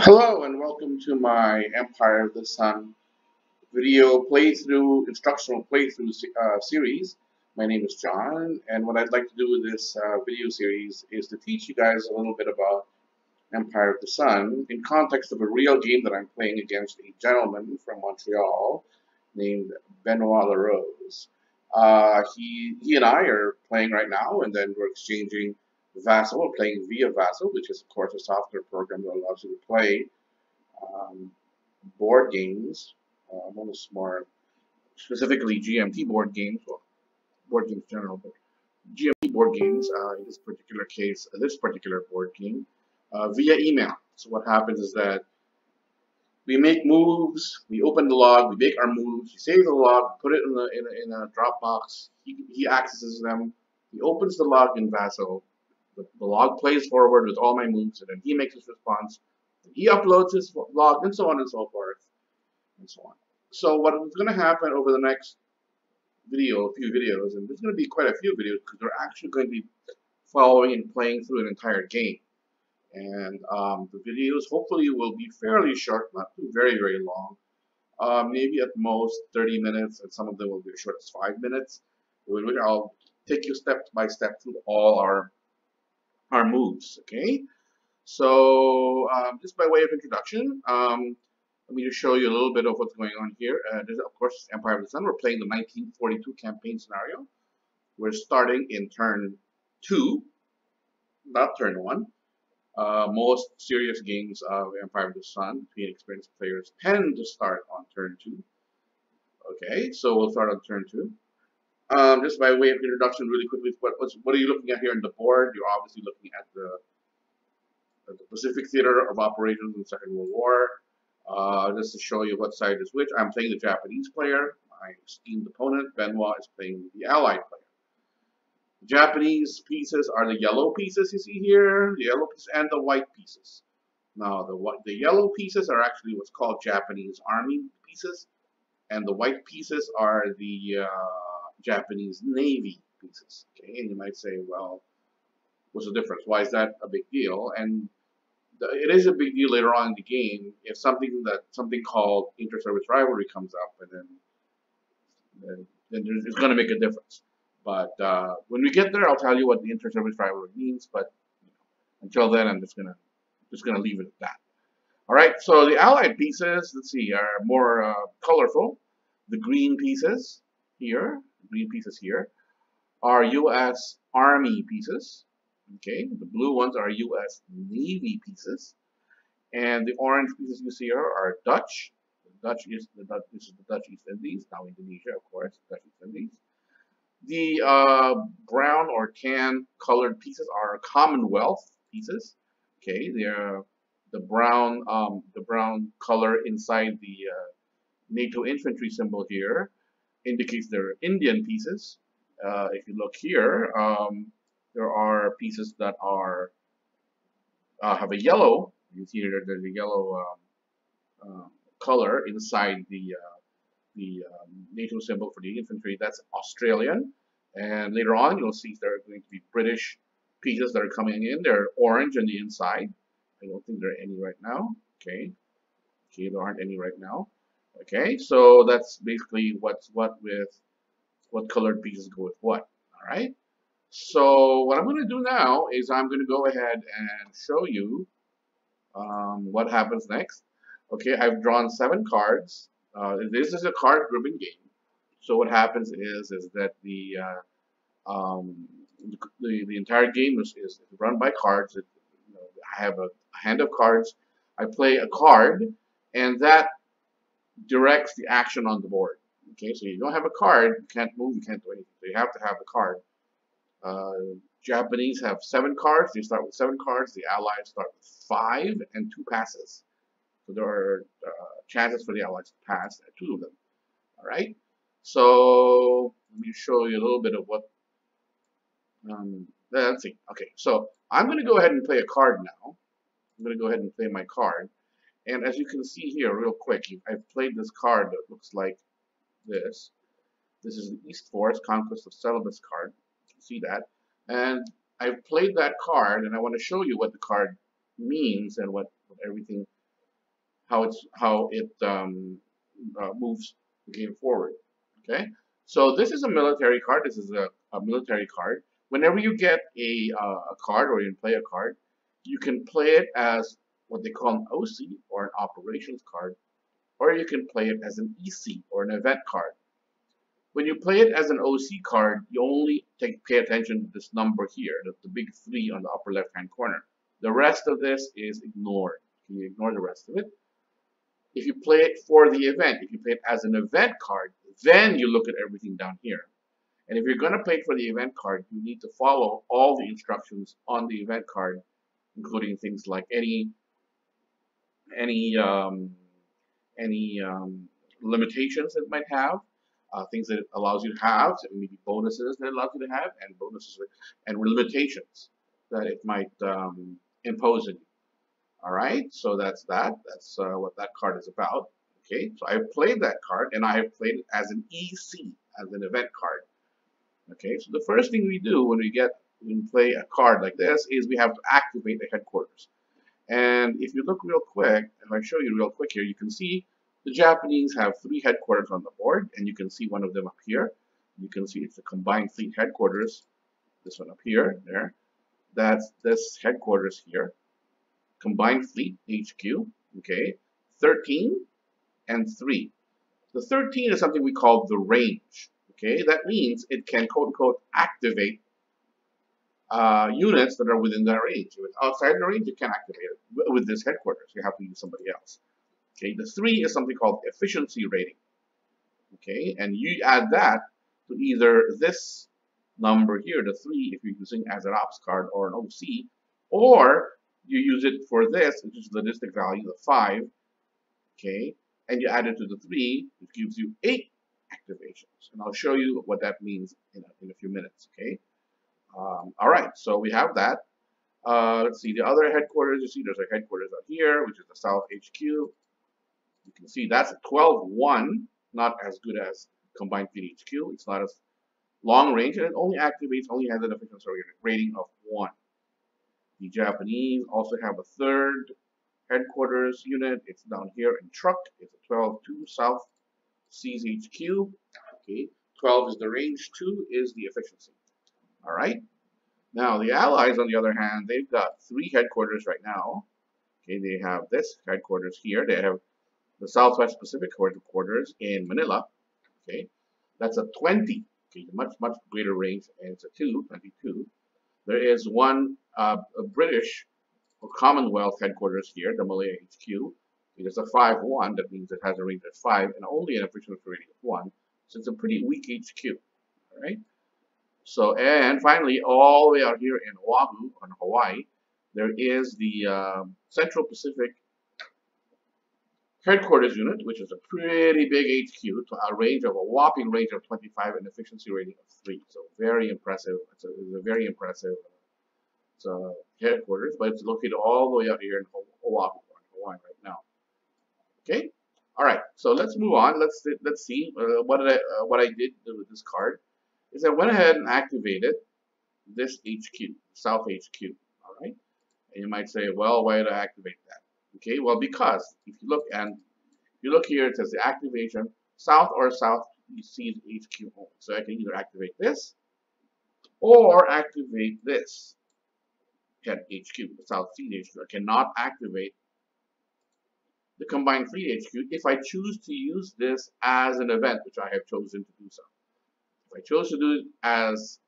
Hello and welcome to my Empire of the Sun video playthrough, instructional playthrough series. My name is John, and what I'd like to do with this video series is to teach you guys a little bit about Empire of the Sun in context of a real game that I'm playing against a gentleman from Montreal named Benoit LaRose. He and I are playing right now, and then we're exchanging Vassal. We're playing via Vassal, which is, of course, a software program that allows you to play um, board games, almost more specifically GMT board games, well, board games in general, but GMT board games, in this particular case, this particular board game, via email. So what happens is that we make moves, we open the log, we make our moves, we save the log, put it in a Dropbox, he accesses them, he opens the log in Vassal, the log plays forward with all my moves, and then he makes his response, he uploads his log, and so on and so forth, and so on. So what is going to happen over the next video, a few videos, and there's going to be quite a few videos because we're actually going to be following and playing through an entire game. And the videos hopefully will be fairly short, not too very long. Maybe at most 30 minutes, and some of them will be as short as 5 minutes, in which I'll take you step by step through all our moves. Okay, so just by way of introduction, let me just show you a little bit of what's going on here. This is, of course, Empire of the Sun. We're playing the 1942 campaign scenario. We're starting in turn 2, not turn 1. Most serious games of Empire of the Sun, being experienced players, tend to start on turn 2. Okay, so we'll start on turn 2. Just by way of introduction, really quickly, what are you looking at here on the board? You're obviously looking at the Pacific Theater of Operations in the Second World War. Just to show you what side is which, I'm playing the Japanese player. My esteemed opponent, Benoit, is playing the Allied player. The Japanese pieces are the yellow pieces you see here, the yellow pieces and the white pieces. Now, the yellow pieces are actually what's called Japanese Army pieces, and the white pieces are the Japanese Navy pieces. Okay, and you might say, well, what's the difference? Why is that a big deal? And it is a big deal later on in the game if something called inter-service rivalry comes up, and then it's going to make a difference. But when we get there, I'll tell you what the inter-service rivalry means. But until then, I'm just gonna leave it at that. All right. So the Allied pieces, let's see, are more colorful. The green pieces here, are U.S. Army pieces. Okay, the blue ones are U.S. Navy pieces, and the orange pieces you see here are Dutch. This is the Dutch East Indies, now Indonesia, of course, Dutch East Indies. The brown or tan colored pieces are Commonwealth pieces. Okay, they're the brown color inside the NATO infantry symbol here indicates they're Indian pieces. If you look here, there are pieces that are have a yellow. You see here there's a yellow color inside the NATO symbol for the infantry. That's Australian. And later on, you'll see there are going to be British pieces that are coming in. They're orange on the inside. I don't think there are any right now. Okay, there aren't any right now. Okay, so that's basically what's what with what colored pieces go with what. All right. So what I'm going to do now is I'm going to go ahead and show you what happens next. Okay, I've drawn 7 cards. This is a card grouping game. So what happens is that the entire game is run by cards. I have a hand of cards. I play a card, and that directs the action on the board. Okay, so you don't have a card, you can't move, you can't do anything. So you have to have a card. Japanese have 7 cards. They start with 7 cards. The Allies start with 5 and 2 passes. So there are chances for the Allies to pass at 2 of them. All right. So let me show you a little bit of what. Let's see. Okay. So I'm going to go ahead and play a card now. I'm going to go ahead and play my card. And as you can see here, real quick, I've played this card that looks like this. This is the East Force Conquest of Celebes card. You can see that. And I've played that card, and I want to show you what the card means and what everything how it moves the game forward. Okay, so this is a military card. This is a military card. Whenever you get a card or you play a card, you can play it as what they call an OC or an operations card, or you can play it as an EC or an event card. When you play it as an OC card, you only pay attention to this number here, the big 3 on the upper left-hand corner. The rest of this is ignored. You ignore the rest of it. If you play it for the event, if you play it as an event card, then you look at everything down here. And if you're going to play it for the event card, you need to follow all the instructions on the event card, including things like any um, any limitations it might have, things that it allows you to have, so maybe bonuses that it allows you to have, and bonuses and limitations that it might impose on you. All right, so that's that. That's what that card is about. Okay, so I've played that card, and I have played it as an EC, as an event card. Okay, so the first thing we do when we play a card like this is we have to activate the headquarters. And if you look real quick, if I show you real quick here, you can see the Japanese have 3 headquarters on the board, and you can see one of them up here. You can see it's the combined fleet headquarters. This one up here, there. That's this headquarters here. Combined fleet HQ. Okay, 13 and 3. The 13 is something we call the range. Okay, that means it can quote unquote activate units that are within that range. If it's outside the range, you can't activate it with this headquarters. You have to use somebody else. Okay, the 3 is something called efficiency rating. Okay, and you add that to either this number here, the 3, if you're using as an ops card or an OC, or you use it for this, which is logistic value, the 5. Okay, and you add it to the 3, which gives you 8 activations. And I'll show you what that means in a few minutes. Okay. All right, so we have that. Let's see, the other headquarters, you see there's a headquarters out here, which is the South HQ. You can see that's a 12-1, not as good as Combined Fleet HQ. It's not as long range, and it only has an efficiency rating of 1. The Japanese also have a third headquarters unit. It's down here in Truck. It's a 12-2 South Seas HQ. Okay, 12 is the range, 2 is the efficiency. All right. Now the Allies, on the other hand, they've got 3 headquarters right now. Okay, they have this headquarters here. They have the Southwest Pacific headquarters in Manila. Okay, that's a 20. Okay, much greater range, and it's a 22. There is one a British or Commonwealth headquarters here, the Malaya HQ. It is a 5-1. That means it has a range of 5 and only an efficiency rating of 1. So it's a pretty weak HQ. All right. So, and finally, all the way out here in Oahu, on Hawaii, there is the Central Pacific Headquarters Unit, which is a pretty big HQ, to a whopping range of 25 and efficiency rating of 3. So very impressive. It's a very impressive headquarters, but it's located all the way out here in Oahu, on Hawaii right now. Okay, all right. So let's move on. Let's see what I did with this card. Is I went ahead and activated this HQ, South HQ, all right? And you might say, well, why did I activate that? Okay, well, because if you look here, it says the activation, South or South Seas HQ only. So I can either activate this or activate this HQ, the South Seas HQ. I cannot activate the Combined Fleet HQ if I choose to use this as an event, which I have chosen to do so. If I chose to do it as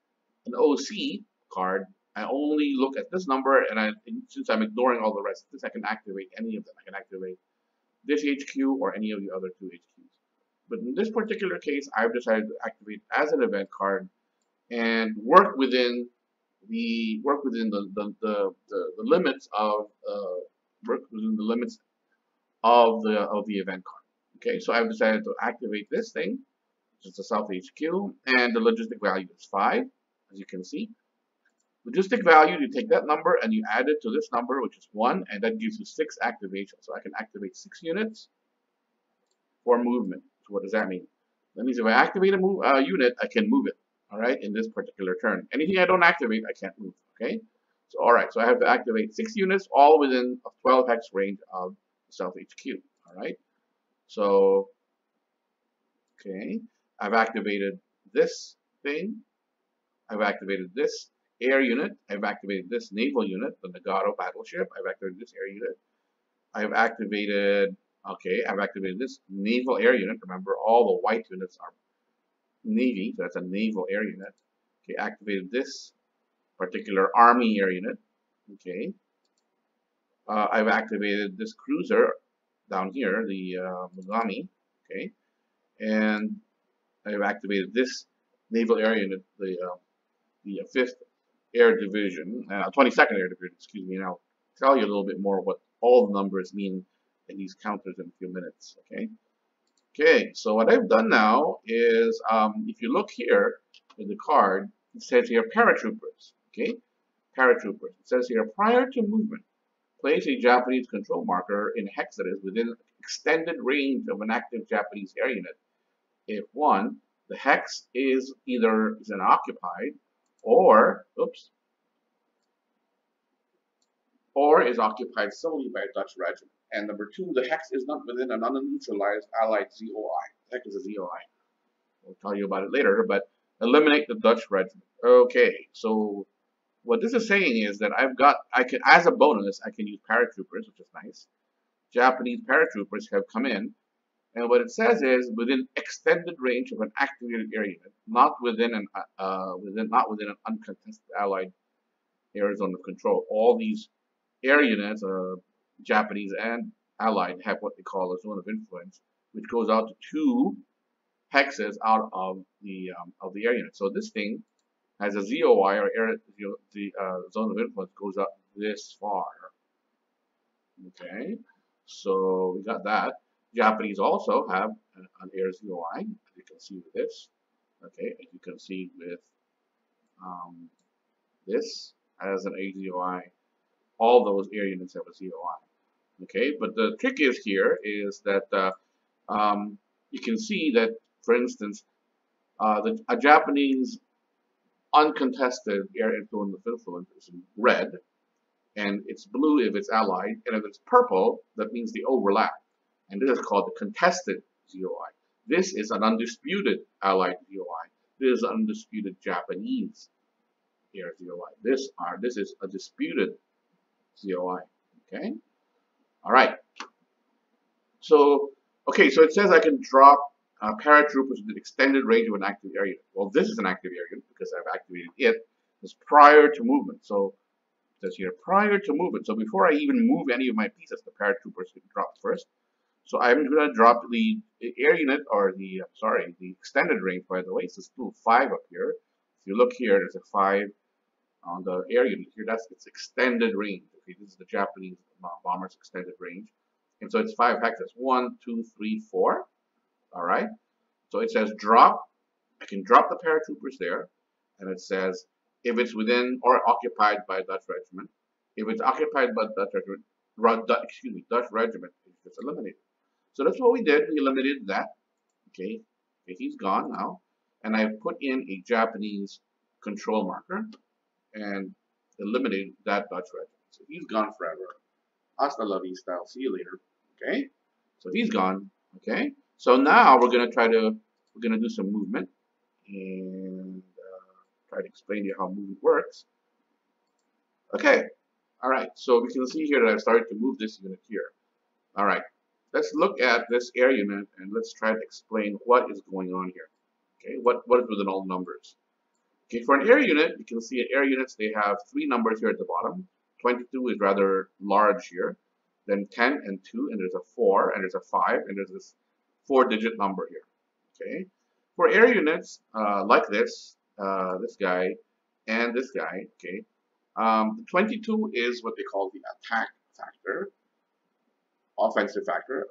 an OC card, I only look at this number, and since I'm ignoring all the rest of this, I can activate any of them. I can activate this HQ or any of the other 2 HQs. But in this particular case, I've decided to activate as an event card and work within the limits of the event card. Okay, so I've decided to activate this thing, which is the South HQ, and the logistic value is 5, as you can see. Logistic value, you take that number and you add it to this number, which is 1, and that gives you 6 activations. So I can activate 6 units for movement. So what does that mean? That means if I activate a unit, I can move it, all right, in this particular turn. Anything I don't activate, I can't move, okay? So, all right, so I have to activate 6 units, all within a 12 hex range of South HQ. All right. So, okay, I've activated this thing. I've activated this air unit. I've activated this naval unit, the Nagato battleship. I've activated this air unit. I've activated, okay, I've activated this naval air unit. Remember, all the white units are Navy, so that's a naval air unit. Okay, activated this particular Army air unit. Okay, I've activated this cruiser down here, the Mogami. Okay, and I've activated this naval air unit, the 5th Air Division, 22nd Air Division, excuse me, and I'll tell you a little bit more what all the numbers mean in these counters in a few minutes, okay? Okay, so what I've done now is, if you look here in the card, it says here paratroopers, okay? Paratroopers. It says here, prior to movement, place a Japanese control marker in a hex that is within extended range of an active Japanese air unit. If one, the hex is either occupied or, or is occupied solely by a Dutch regiment. And number 2, the hex is not within an unneutralized Allied ZOI. The heck is a ZOI? We'll tell you about it later, but eliminate the Dutch regiment. Okay, so what this is saying is that as a bonus, I can use paratroopers, which is nice. Japanese paratroopers have come in, and what it says is within extended range of an activated air unit, not within an uncontested Allied air zone of control. All these air units, Japanese and Allied, have what they call a zone of influence, which goes out to 2 hexes out of the air unit. So this thing has a ZOI, or the zone of influence goes up this far. Okay, so we got that. Japanese also have an air ZOI, as you can see with this. Okay, as you can see with this as an AZOI. All those air units have a ZOI. Okay, but the trick is here is that you can see that, for instance, a Japanese uncontested air influence is red, and it's blue if it's allied, and if it's purple, that means the overlap. And this is called the contested ZOI. This is an undisputed allied ZOI. This is an undisputed Japanese air ZOI. This is a disputed ZOI. Okay. All right. So it says I can drop paratroopers with an extended range of an active air unit. Well, this is an active air unit because I've activated it. It's prior to movement. So it says here prior to movement. So before I even move any of my pieces, the paratroopers get dropped first. So I'm going to drop the air unit, or the extended range, by the way. It's still 5 up here. If you look here, there's a 5 on the air unit here. That's its extended range. Okay, this is the Japanese bomber's extended range. And so it's 5 hexes. 1, 2, 3, 4. All right. So it says drop. I can drop the paratroopers there. And it says if it's within or occupied by a Dutch regiment. If it's occupied by Dutch regiment, Dutch regiment, it's eliminated. So that's what we did. We eliminated that. Okay, he's gone now. And I've put in a Japanese control marker and eliminated that Dutch regiment. So he's gone forever. Hasta la vista. I'll see you later. Okay, so he's gone. Okay, so now we're gonna do some movement and try to explain to you how movement works. Okay, all right. So we can see here that I've started to move this unit here. All right. Let's look at this air unit and let's try to explain what is going on here. Okay, what is within all numbers? Okay, for an air unit, you can see air units, they have 3 numbers here at the bottom. 22 is rather large here. Then 10 and 2, and there's a 4, and there's a 5, and there's this 4-digit number here. Okay, for air units like this guy, and this guy. Okay, the 22 is what they call the attack factor. Offensive factor,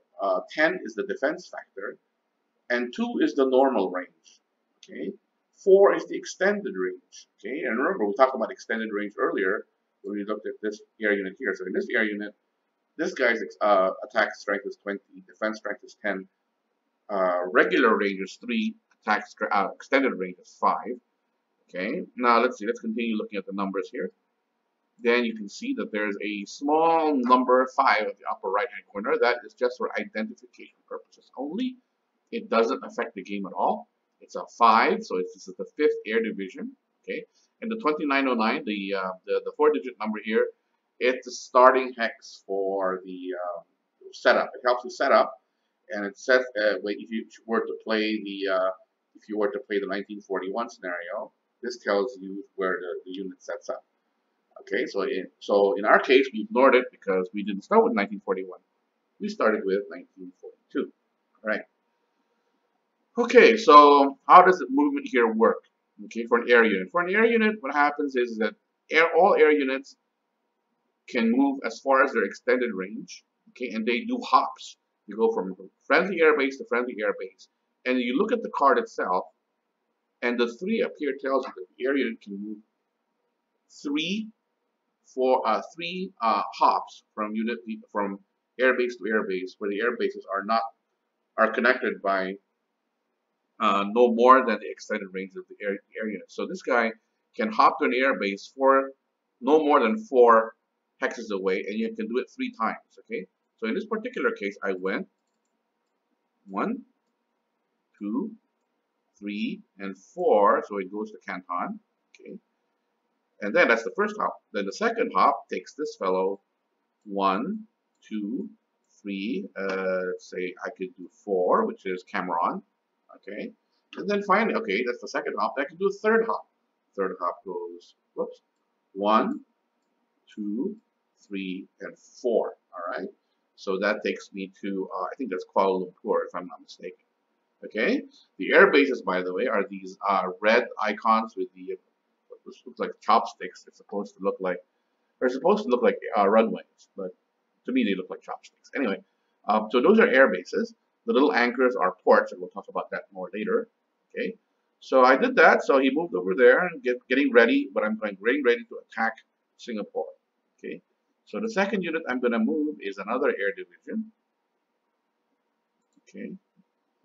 10 is the defense factor, and 2 is the normal range. Okay, 4 is the extended range. Okay, and remember we talked about extended range earlier when we looked at this air unit here. So in this air unit, this guy's attack strength is 20, defense strength is 10, regular range is 3, extended range is 5. Okay, now let's continue looking at the numbers here. then you can see that there's a small number 5 at the upper right hand corner. That is just for identification purposes only. It doesn't affect the game at all. It's a 5, so this is the 5th air division. Okay, and the 2909, the 4-digit number here, it's the starting hex for the setup. It helps you set up, and it says if you were to play if you were to play the 1941 scenario, this tells you where the unit sets up. Okay, so in our case, we ignored it because we didn't start with 1941. We started with 1942. All right. Okay, so how does the movement here work? Okay, for an air unit. For an air unit, what happens is that all air units can move as far as their extended range. Okay, and they do hops. You go from friendly airbase to friendly airbase. And you look at the card itself, and the 3 up here tells you that the air unit can move three hops from airbase to airbase, where the airbases are connected by no more than the extended range of the air unit. So this guy can hop to an airbase for no more than 4 hexes away, and you can do it 3 times. Okay. So in this particular case, I went 1, 2, 3, and 4. So it goes to Canton. Okay. And then that's the first hop. Then the second hop takes this fellow 1, 2, 3. Let's say I could do 4, which is Cameron. Okay. And then finally, okay, that's the second hop. I can do a third hop. Third hop goes, whoops, 1, 2, 3, and 4. All right. So that takes me to, I think that's Kuala Lumpur, if I'm not mistaken. Okay. The air bases, by the way, are these red icons with the this looks like chopsticks. They're supposed to look like runways, but to me they look like chopsticks. Anyway, so those are air bases. The little anchors are ports, and we'll talk about that more later. Okay, so I did that. So he moved over there and getting ready, but I'm getting ready to attack Singapore. Okay, so the second unit I'm going to move is another air division. Okay,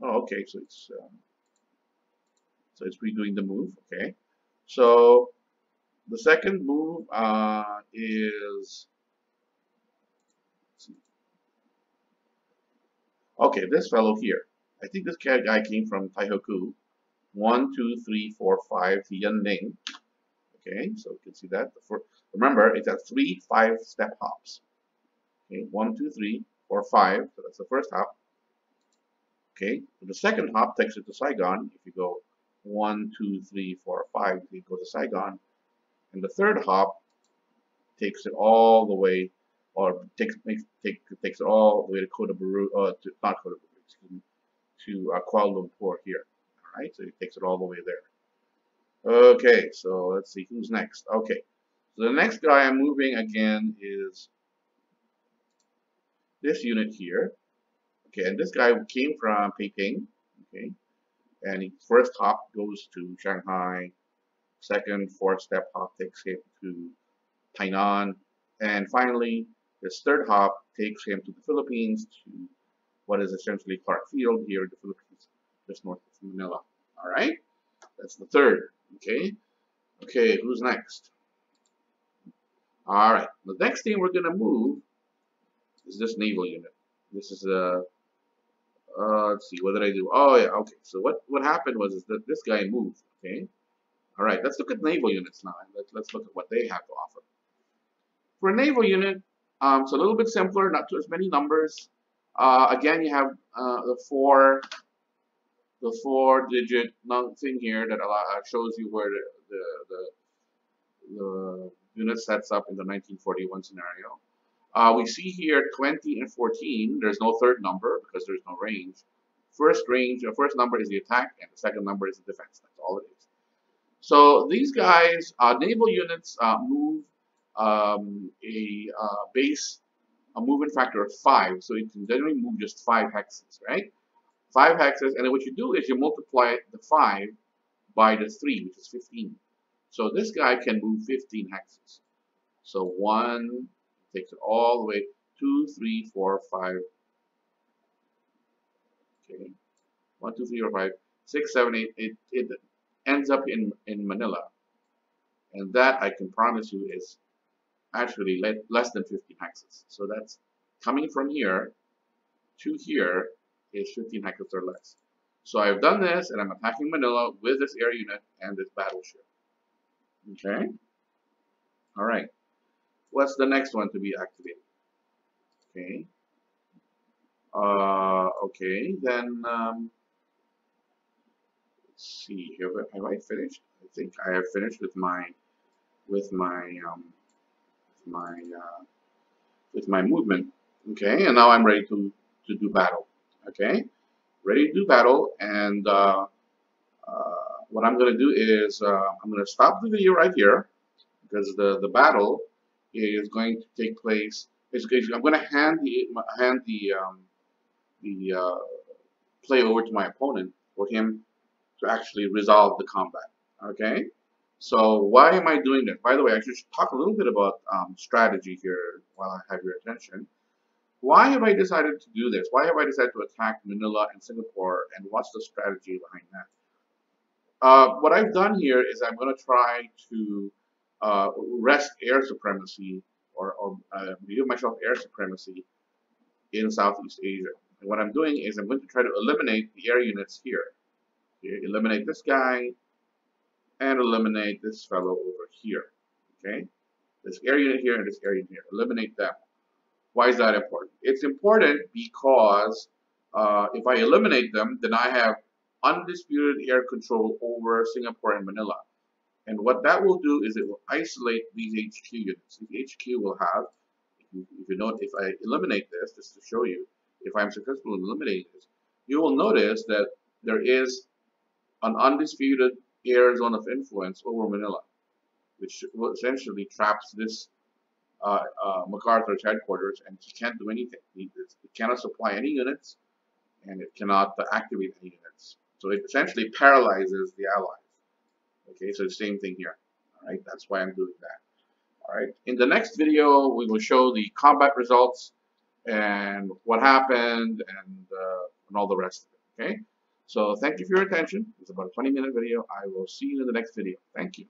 oh, okay, so it's redoing the move. Okay, so the second move is. Okay, this fellow here. I think this guy came from Taihoku. 1, 2, 3, 4, 5, Tianling. Okay, so you can see that. Remember, it's at 3 5-step hops. Okay, 1, 2, 3, 4, 5. So that's the first hop. Okay, so the second hop takes it to Saigon. If you go 1, 2, 3, 4, 5, you go to Saigon. And the third hop takes it all the way, or takes it all the way to Kota Buru, not Kota Buru, excuse me, to Kuala Lumpur here. All right, so it takes it all the way there. Okay, so let's see who's next. Okay, so the next guy I'm moving again is this unit here. Okay, and this guy came from Peiping. Okay, and his first hop goes to Shanghai. Second, 4-step hop takes him to Tainan, and finally, his third hop takes him to the Philippines, to what is essentially Clark Field here in the Philippines, just north of Manila. All right, that's the third. Okay, okay, who's next? All right, the next thing we're gonna move is this naval unit. This is a let's see, what did I do? Oh yeah, okay. So what happened was that this guy moved. Okay, all right. Let's look at naval units now, and let's look at what they have to offer. For a naval unit, it's a little bit simpler, not too as many numbers. Again, you have the four-digit thing here that shows you where the unit sets up in the 1941 scenario. We see here 20 and 14. There's no third number because there's no range. First number is the attack, and the second number is the defense. That's all it is. So these guys, naval units, move a movement factor of 5, so you can generally move just 5 hexes, right? 5 hexes, and then what you do is you multiply the 5 by the 3, which is 15. So this guy can move 15 hexes. So 1 takes it all the way, 2, 3, 4, 5. Okay, 1, 2, 3, 4, 5, 6, 7, 8. It ends up in Manila, and that I can promise you is actually less than 15 hexes. So that's coming from here to here is 15 hexes or less. So I've done this, and I'm attacking Manila with this air unit and this battleship. Okay. All right. What's the next one to be activated? Okay. Okay. Then let's see. Have I finished? I think I have finished with my with my um, with my with my movement. Okay. And now I'm ready to do battle. Okay. Ready to do battle, and what I'm going to do is I'm going to stop the video right here because the battle is going to take place. I'm going to hand the play over to my opponent for him to actually resolve the combat. Okay. So why am I doing that? By the way, I should talk a little bit about strategy here while I have your attention. Why have I decided to do this? Why have I decided to attack Manila and Singapore, and what's the strategy behind that? What I've done here is I'm going to try to wrest air supremacy or give myself air supremacy in Southeast Asia. And what I'm doing is I'm going to try to eliminate the air units here. Eliminate this guy and eliminate this fellow over here. Okay, this air unit here and this air unit here. Eliminate them. Why is that important? It's important because if I eliminate them, then I have undisputed air control over Singapore and Manila. And what that will do is it will isolate these HQ units. The HQ will have, if you note, if I eliminate this, just to show you, if I'm successful in eliminating this, you will notice that there is an undisputed air zone of influence over Manila, which essentially traps this MacArthur's headquarters, and it can't do anything. It cannot supply any units, and it cannot activate any units. So it essentially paralyzes the allies. Okay, so the same thing here. All right, that's why I'm doing that. All right, in the next video, we will show the combat results and what happened and all the rest of it. Okay, so thank you for your attention. It's about a 20-minute video. I will see you in the next video. Thank you.